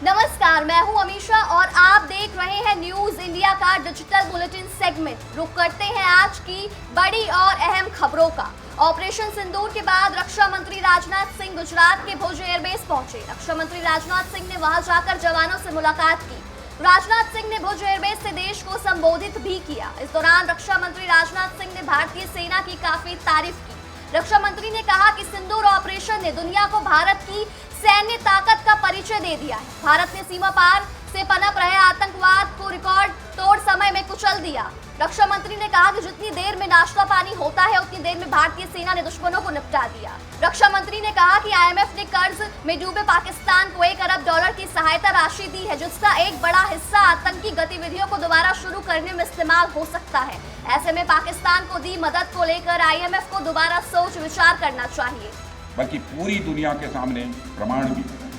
नमस्कार, मैं हूं अमीशा और आप देख रहे हैं न्यूज इंडिया का डिजिटल बुलेटिन सेगमेंट। रुक करते हैं आज की बड़ी और अहम खबरों का। ऑपरेशन सिंदूर के बाद रक्षा मंत्री राजनाथ सिंह गुजरात के भुज एयरबेस पहुंचे। रक्षा मंत्री राजनाथ सिंह ने वहां जाकर जवानों से मुलाकात की। राजनाथ सिंह ने भुज एयरबेस से देश को संबोधित भी किया। इस दौरान रक्षा मंत्री राजनाथ सिंह ने भारतीय सेना की काफी तारीफ की। रक्षा मंत्री ने कहा कि सिंदूर ऑपरेशन ने दुनिया को भारत की सैन्य ताकत का परिचय दे दिया है। भारत ने सीमा पार से पनप रहे आतंकवाद को रिकॉर्ड तोड़ समय में कुचल दिया। रक्षा मंत्री ने कहा कि जितनी देर में नाश्ता पानी होता है उतनी देर में भारतीय सेना ने दुश्मनों को निपटा दिया। रक्षा मंत्री ने कहा कि आईएमएफ ने कर्ज में डूबे पाकिस्तान को $1 अरब की सहायता राशि दी है, जिसका एक बड़ा हिस्सा आतंकी गतिविधियों को दोबारा शुरू करने में इस्तेमाल हो सकता है। ऐसे में पाकिस्तान को दी मदद को लेकर आईएमएफ को दोबारा सोच विचार करना चाहिए। बल्कि पूरी दुनिया के सामने प्रमाण भी है।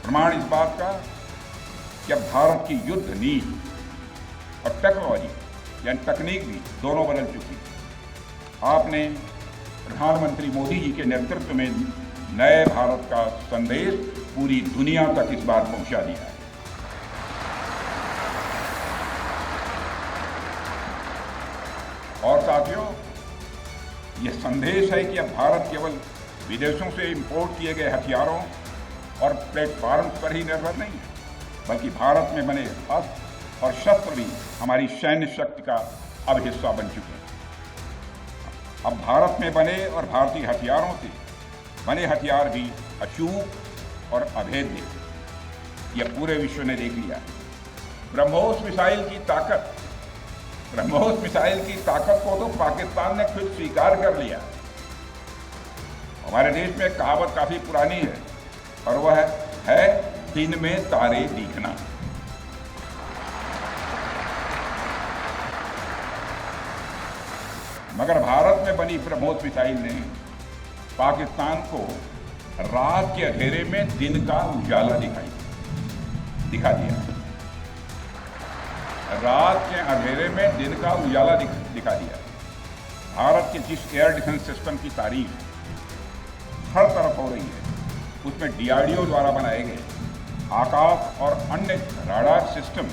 प्रमाण इस बात का कि अब भारत की युद्ध नीति और टेक्नोलॉजी यानी तकनीक भी दोनों बदल चुकी है। आपने प्रधानमंत्री मोदी जी के नेतृत्व में नए भारत का संदेश पूरी दुनिया तक इस बार पहुंचा दिया है। और साथियों, यह संदेश है कि अब भारत केवल विदेशों से इंपोर्ट किए गए हथियारों और प्लेटफॉर्म पर ही निर्भर नहीं है, बल्कि भारत में बने अस्त्र और शस्त्र भी हमारी सैन्य शक्ति का अब हिस्सा बन चुके हैं। अब भारत में बने और भारतीय हथियारों से बने हथियार भी अचूक और अभेद्य, यह पूरे विश्व ने देख लिया है। ब्रह्मोस मिसाइल की ताकत को तो पाकिस्तान ने खुद स्वीकार कर लिया। हमारे देश में एक कहावत काफी पुरानी है और वह है दिन में तारे दिखना। मगर भारत में बनी ब्रह्मोस मिसाइल ने पाकिस्तान को रात के अंधेरे में दिन का उजाला दिखा दिया। रात के अंधेरे में दिन का उजाला दिखा दिया। भारत के जिस एयर डिफेंस सिस्टम की तारीफ हर तरफ हो रही है, उसमें डीआरडीओ द्वारा बनाए गए आकाश और अन्य राडार सिस्टम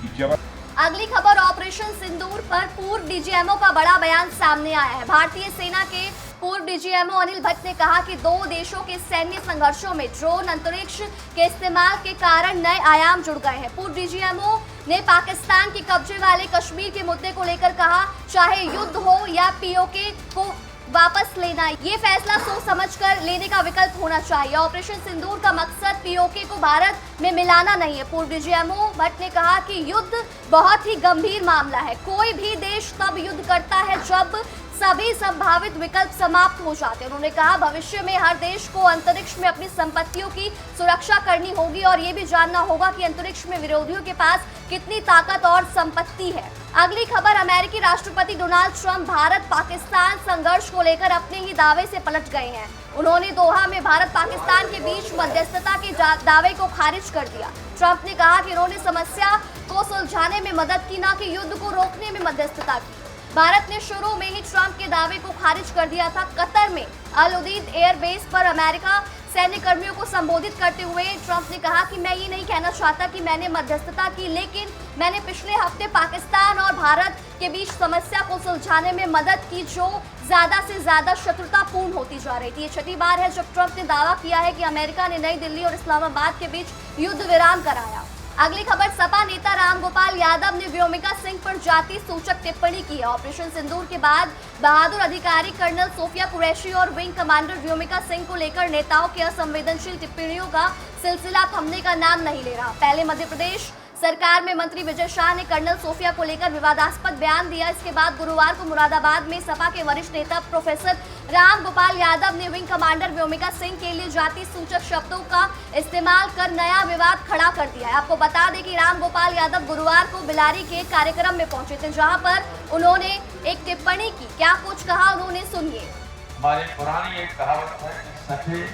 की जबरदस्त। अगली खबर ऑपरेशन सिंदूर पर पूर्व डीजीएमओ का बड़ा बयान सामने आया है। भारतीय सेना के पूर्व डीजीएमओ अनिल भट्ट ने कहा कि दो देशों के सैन्य संघर्षों में ड्रोन अंतरिक्ष के इस्तेमाल के कारण नए आयाम जुड़ गए हैं। पूर्व डीजीएमओ ने पाकिस्तान के कब्जे वाले कश्मीर के मुद्दे को लेकर कहा, चाहे युद्ध हो या पीओके को वापस लेना, ये फैसला सोच समझकर लेने का विकल्प होना चाहिए। ऑपरेशन सिंदूर का मकसद पीओके को भारत में मिलाना नहीं है। पूर्व डीजीएमओ भट्ट ने कहा कि युद्ध बहुत ही गंभीर मामला है। कोई भी देश तब युद्ध करता है जब सभी संभावित विकल्प समाप्त हो जाते हैं। उन्होंने कहा, भविष्य में हर देश को अंतरिक्ष में अपनी संपत्तियों की सुरक्षा करनी होगी और ये भी जानना होगा कि अंतरिक्ष में विरोधियों के पास कितनी ताकत और संपत्ति है। अगली खबर, अमेरिकी राष्ट्रपति डोनाल्ड ट्रंप भारत पाकिस्तान संघर्ष को लेकर अपने ही दावे से पलट गए हैं। उन्होंने दोहा में भारत पाकिस्तान के बीच मध्यस्थता के दावे को खारिज कर दिया। ट्रंप ने कहा कि उन्होंने समस्या को सुलझाने में मदद की, न कि युद्ध को रोकने में मध्यस्थता की। भारत ने शुरू में ही ट्रंप के दावे को खारिज कर दिया था। कतर में अल उदीद एयरबेस पर अमेरिका सैन्य कर्मियों को संबोधित करते हुए ट्रंप ने कहा कि मैं ये नहीं कहना चाहता कि मैंने मध्यस्थता की, लेकिन मैंने पिछले हफ्ते पाकिस्तान और भारत के बीच समस्या को सुलझाने में मदद की, जो ज्यादा से ज्यादा शत्रुतापूर्ण होती जा रही थी। ये छठी बार है जब ट्रंप ने दावा किया है कि अमेरिका ने नई दिल्ली और इस्लामाबाद के बीच युद्ध विराम कराया। अगली खबर, सपा नेता रामगोपाल यादव ने व्योमिका सिंह पर जाति सूचक टिप्पणी की है। ऑपरेशन सिंदूर के बाद बहादुर अधिकारी कर्नल सोफिया कुरैशी और विंग कमांडर व्योमिका सिंह को लेकर नेताओं की असंवेदनशील टिप्पणियों का सिलसिला थमने का नाम नहीं ले रहा। पहले मध्य प्रदेश सरकार में मंत्री विजय शाह ने कर्नल सोफिया को लेकर विवादास्पद बयान दिया। इसके बाद गुरुवार को मुरादाबाद में सपा के वरिष्ठ नेता प्रोफेसर रामगोपाल यादव ने विंग कमांडर व्योमिका सिंह के लिए जाति सूचक शब्दों का इस्तेमाल कर नया विवाद खड़ा कर दिया है। आपको बता दें कि रामगोपाल यादव गुरुवार को बिलारी के कार्यक्रम में पहुंचे थे, जहां पर उन्होंने एक टिप्पणी की। क्या कुछ कहा उन्होंने, सुनिए। हमारी पुरानी एक कहावत है, सखे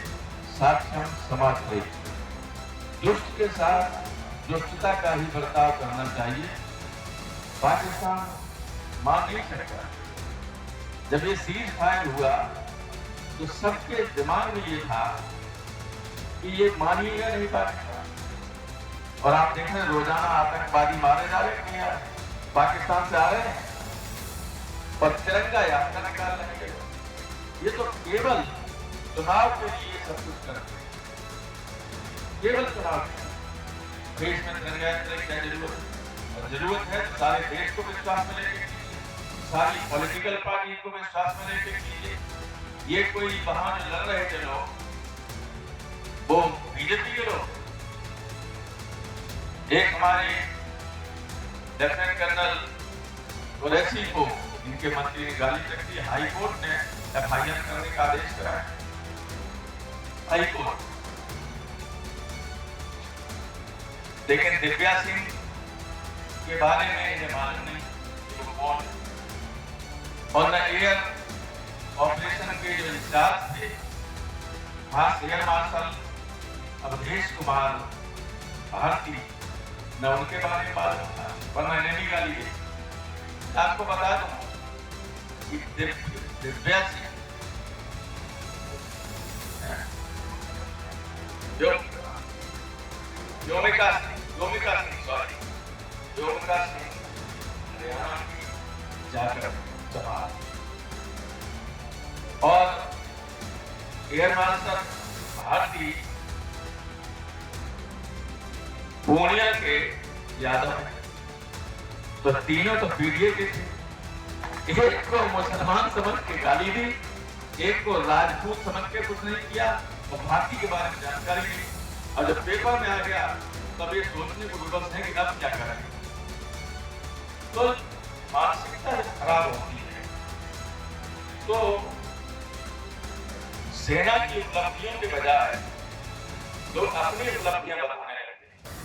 साक्षम समाज प्रेम। दुष्ट के साथ दुष्टता का ही बर्ताव करना चाहिए। पाकिस्तान मान नहीं सकता। जब ये सीज फायर हुआ तो सबके दिमाग में ये था कि ये मानिएगा नहीं पाकिस्तान। और आप देख रहे हैं रोजाना आतंकवादी मारे जा रहे हैं यार, पाकिस्तान से आ रहे हैं और तिरंगा यात्रा निकाल रहे हैं। ये तो केवल चुनाव के लिए सब कुछ करते हैं, केवल चुनाव के लिए। देश में तिरंगा यात्रा की क्या जरूरत है? और जरूरत है तो सारे देश को विश्वास में लेके कीजिए, सारी पॉलिटिकल पार्टी को विश्वास में लेके कीजिए। ये कोई वहां जो लड़ रहे थे लोग, वो बीजेपी के लोग, एक हमारे लेफ्टिनेंट कर्नल कुरैशी को इनके मंत्री ने गाली तक दी, हाई कोर्ट ने FIR करने का आदेश कराया। High court. लेकिन दिव्या सिंह के बारे में मुझे मालूम नहीं कि वो कौन है। और न एयर ऑपरेशन के जो इंचार्ज थे खास एयर मार्शल अवधेश कुमार भारती, न उनके बारे में बात था, वरना इन्हें भी गाली दी। आपको बता दूं कि दिव्या सिंह योमिका सिंह हरियाणा की जाकर जवान और एयर मार्शल भारती पूर्णिया के यादव हैं। तो तीनों तो पीडीए के थे। एक को मुसलमान समझ के गाली दी, एक को राजपूत समझ के कुछ नहीं किया और भारती के बारे में जानकारी दी। और जब पेपर में आ गया तब ये सोचने को विवश है कि अब क्या करें। तो मानसिकता खराब होती है। तो सेना की उपलब्धियों के बजाय लोग अपनी उपलब्धियां बताने लगे।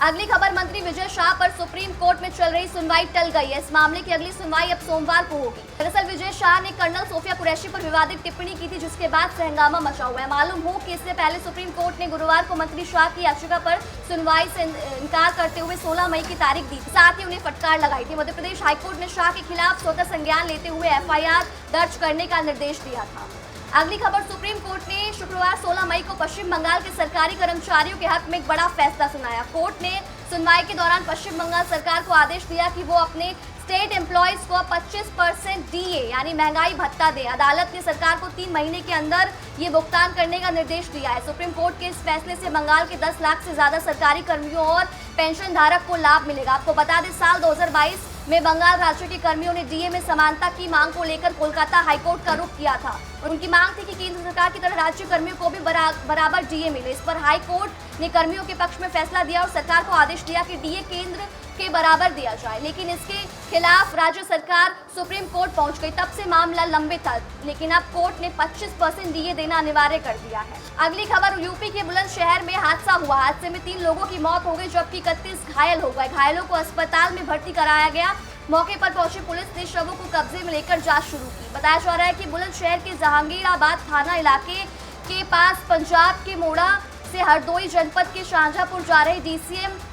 अगली खबर, मंत्री विजय शाह पर सुप्रीम कोर्ट में चल रही सुनवाई टल गई है। इस मामले की अगली सुनवाई अब सोमवार को होगी। दरअसल विजय शाह ने कर्नल सोफिया कुरैशी पर विवादित टिप्पणी की थी, जिसके बाद से हंगामा मचा हुआ है। मालूम हो कि इससे पहले सुप्रीम कोर्ट ने गुरुवार को मंत्री शाह की याचिका पर सुनवाई से इनकार करते हुए 16 मई की तारीख दी, साथ ही उन्हें फटकार लगाई थी। मध्य प्रदेश हाईकोर्ट ने शाह के खिलाफ स्वतः संज्ञान लेते हुए FIR दर्ज करने का निर्देश दिया था। अगली खबर, सुप्रीम कोर्ट ने शुक्रवार 16 मई को पश्चिम बंगाल के सरकारी कर्मचारियों के हक में एक बड़ा फैसला सुनाया। कोर्ट ने सुनवाई के दौरान पश्चिम बंगाल सरकार को आदेश दिया कि वो अपने स्टेट एम्प्लॉयज को 25% DA यानी महंगाई भत्ता दे। अदालत ने सरकार को 3 महीने के अंदर ये भुगतान करने का निर्देश दिया है। सुप्रीम कोर्ट के इस फैसले से बंगाल के 10 लाख से ज्यादा सरकारी कर्मियों और पेंशन धारक को लाभ मिलेगा। आपको बता दें, साल 2022 में बंगाल राज्य के कर्मियों ने DA में समानता की मांग को लेकर कोलकाता हाईकोर्ट का रुख किया था और उनकी मांग थी कि केंद्र सरकार की तरह राज्य कर्मियों को भी बराबर DA मिले। इस पर हाईकोर्ट ने कर्मियों के पक्ष में फैसला दिया और सरकार को आदेश दिया कि DA केंद्र के बराबर दिया जाए, लेकिन इसके खिलाफ राज्य सरकार सुप्रीम कोर्ट पहुंच गई। तब से मामला लंबित था, लेकिन अब कोर्ट ने 25% DA देना अनिवार्य कर दिया है। अगली खबर, यूपी के बुलंदशहर में हादसा हुआ। हादसे में 3 लोगों की मौत हो गई, जबकि 31 घायल हो गए। घायलों को अस्पताल में भर्ती कराया गया। मौके पर पहुंची पुलिस ने शवों को कब्जे में लेकर जांच शुरू की। बताया जा रहा है कि बुलंदशहर के जहांगीराबाद थाना इलाके के पास पंजाब के मोड़ा से हरदोई जनपद के शाहजहांपुर जा रहे DCM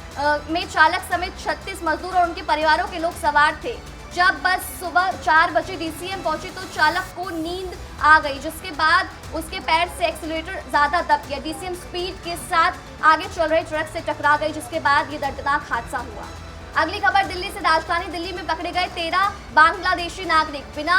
में चालक समेत 36 मजदूर और उनके परिवारों के लोग सवार थे। जब बस सुबह 4 बजे DCM पहुंची तो चालक को नींद आ गई, जिसके बाद उसके पैर से एक्सीलरेटर ज्यादा दब गया। DCM स्पीड के साथ आगे चल रहे ट्रक से टकरा गई, जिसके बाद ये दर्दनाक हादसा हुआ। अगली खबर, दिल्ली से राजधानी दिल्ली में पकड़े गए 13 बांग्लादेशी नागरिक बिना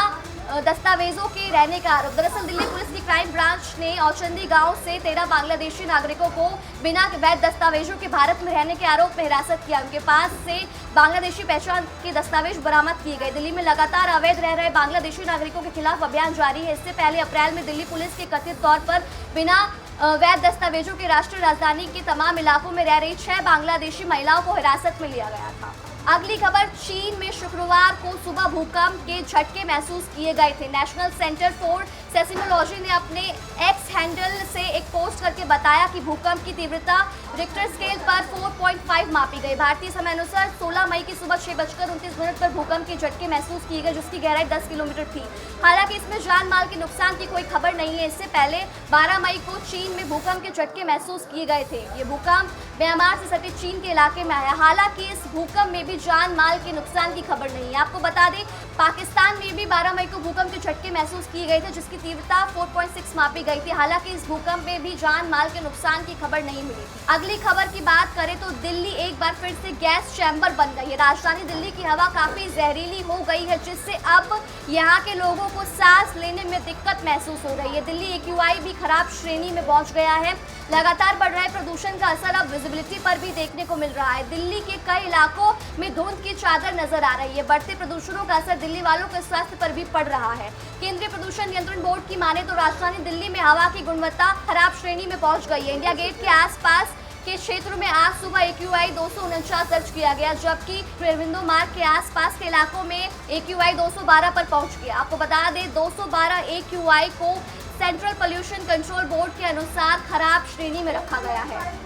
दस्तावेजों के रहने का आरोप। दरअसल दिल्ली पुलिस की क्राइम ब्रांच ने औचंदी गांव से 13 बांग्लादेशी नागरिकों को बिना वैध दस्तावेजों के भारत में रहने के आरोप में हिरासत किया। उनके पास से बांग्लादेशी पहचान के दस्तावेज बरामद किए गए। दिल्ली में लगातार अवैध रह रहे बांग्लादेशी नागरिकों के खिलाफ अभियान जारी है। इससे पहले अप्रैल में दिल्ली पुलिस के कथित तौर पर बिना वैध दस्तावेजों के राष्ट्रीय राजधानी के तमाम इलाकों में रह रही 6 बांग्लादेशी महिलाओं को हिरासत में लिया गया था। अगली खबर, चीन में शुक्रवार को सुबह भूकंप के झटके महसूस किए गए थे। नेशनल सेंटर फॉर सेस्मोलॉजी ने अपने एक्स हैंडल से एक पोस्ट करके बताया कि भूकंप की तीव्रता रिक्टर स्केल पर 4.5 मापी गई। भारतीय समय अनुसार 16 मई की सुबह 6:29 पर भूकंप के झटके महसूस किए गए, जिसकी गहराई 10 किलोमीटर थी। हालांकि इसमें जान माल के नुकसान की कोई खबर नहीं है। इससे पहले 12 मई को चीन में भूकंप के झटके महसूस किए गए थे। ये भूकंप म्यांमार से सटे चीन के इलाके में आया। हालांकि इस भूकंप में भी जान माल के नुकसान की खबर नहीं है। आपको बता दें, पाकिस्तान में भी 12 मई को भूकंप के झटके महसूस किए गए थे, जिसकी तीव्रता 4.6 मापी गई थी। हालांकि इस भूकंप में भी जान माल के नुकसान की खबर नहीं मिली थी। अगली खबर की बात करें तो दिल्ली एक बार फिर से गैस चैम्बर बन गई है। राजधानी दिल्ली की हवा काफी जहरीली हो गई है, जिससे अब यहाँ के लोगों को सांस लेने में दिक्कत महसूस हो रही है। दिल्ली AQI भी खराब श्रेणी में पहुंच गया है। लगातार बढ़ रहे प्रदूषण का असर अब विजिबिलिटी पर भी देखने को मिल रहा है। दिल्ली के कई इलाकों में धुंध की चादर नजर आ रही है। बढ़ते प्रदूषणों का असर दिल्ली वालों के स्वास्थ्य पर भी पड़ रहा है। केंद्रीय प्रदूषण नियंत्रण बोर्ड की माने तो राजधानी दिल्ली में हवा की गुणवत्ता खराब श्रेणी में पहुंच गई है। इंडिया गेट के आसपास के क्षेत्र में आज सुबह AQI 249 दर्ज किया गया, जबकि अरविंदो मार्ग के आसपास के इलाकों में AQI 212 पर पहुंच गया। आपको बता दें, 212 AQI को सेंट्रल पोल्यूशन कंट्रोल बोर्ड के अनुसार खराब श्रेणी में रखा गया है।